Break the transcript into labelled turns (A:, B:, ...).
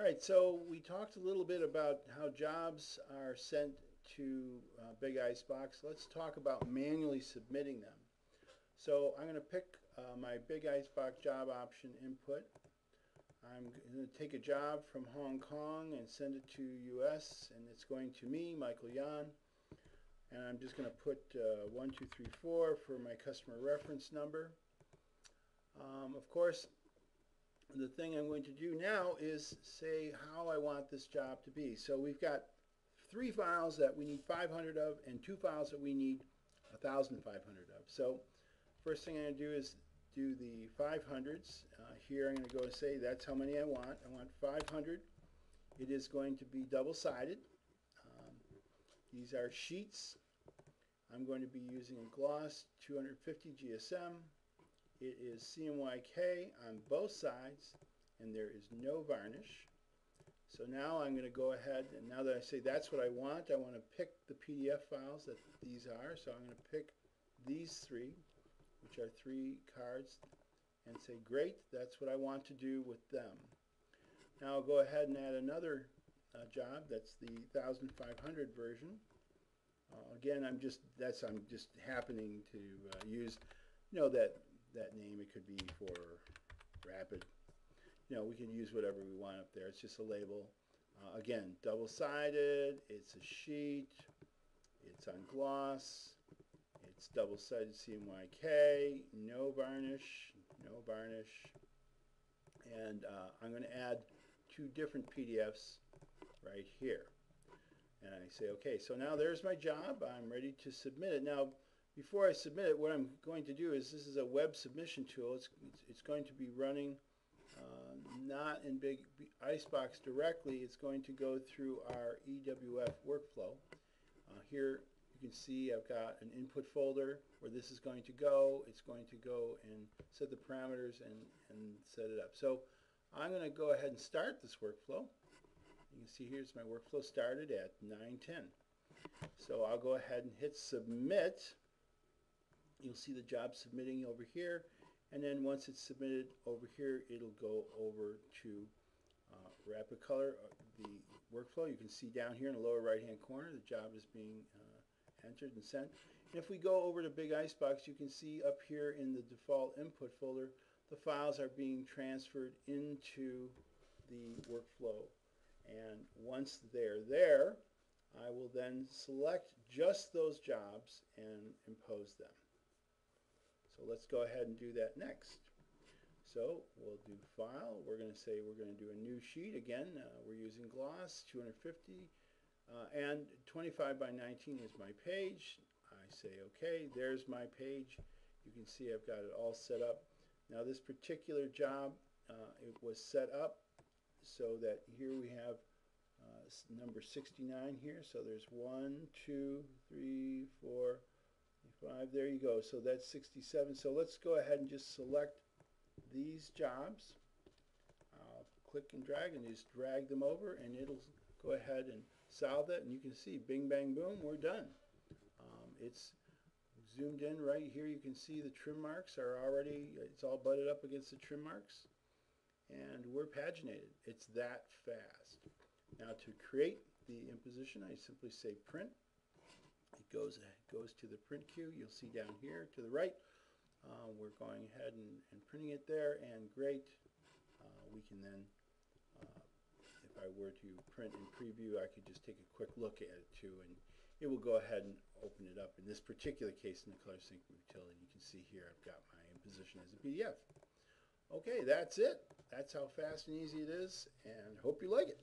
A: right, so we talked a little bit about how jobs are sent to Big Icebox. Let's talk about manually submitting them. So I'm going to pick my Big Icebox job option input. I'm going to take a job from Hong Kong and send it to US, and it's going to me, Michael Yan. And I'm just going to put 1234 for my customer reference number. Of course, the thing I'm going to do now is say how I want this job to be. So we've got 3 files that we need 500 of and 2 files that we need 1,500 of. So first thing I'm going to do is do the 500s. Here I'm going to go and say that's how many I want. I want 500. It is going to be double-sided. These are sheets. I'm going to be using a gloss 250 GSM. It is CMYK on both sides, and there is no varnish. So now I'm going to go ahead, and now that I say that's what I want to pick the PDF files that these are. So I'm going to pick these 3, which are 3 cards, and say great, that's what I want to do with them. Now I'll go ahead and add another job. That's the 1,500 version. Again, I'm just happening to use, that name. It could be for rapid. We can use whatever we want up there. It's just a label. Again, double-sided. It's a sheet. It's on gloss. It's double-sided CMYK. No varnish. No varnish. And I'm going to add 2 different PDFs right here. And I say, okay, so now there's my job. I'm ready to submit it. Now, before I submit it, what I'm going to do is, this is a web submission tool. It's going to be running not in Big Icebox directly. It's going to go through our EWF workflow. Here you can see I've got an input folder where this is going to go. It's going to go and set the parameters and set it up. So I'm going to go ahead and start this workflow. You can see here's my workflow started at 9:10. So I'll go ahead and hit submit. You'll see the job submitting over here, and then once it's submitted over here, it'll go over to Rapid Color, the workflow. You can see down here in the lower right hand corner the job is being entered and sent. And if we go over to Big Icebox, you can see up here in the default input folder the files are being transferred into the workflow. And once they're there, I will then select just those jobs and impose them. So let's go ahead and do that next. So we'll do File. We're going to say we're going to do a new sheet. Again, we're using gloss 250, and 25 by 19 is my page. I say OK. There's my page. You can see I've got it all set up. Now this particular job, it was set up so that here we have number 69 here. So there's 1, 2, 3, 4, 5. There you go. So that's 67. So let's go ahead and just select these jobs. I'll click and drag and just drag them over, and it'll go ahead and solve that. And you can see, bing, bang, boom, we're done. It's zoomed in right here. You can see the trim marks are already, it's all butted up against the trim marks. And we're paginated. It's that fast. Now to create the imposition, I simply say print. It goes to the print queue. You'll see down here to the right. We're going ahead and printing it there, and great. We can then, if I were to print and preview, I could just take a quick look at it too, and it will go ahead and open it up. In this particular case, in the Color Sync utility, you can see here I've got my imposition as a PDF. Okay, that's it. That's how fast and easy it is, and hope you like it.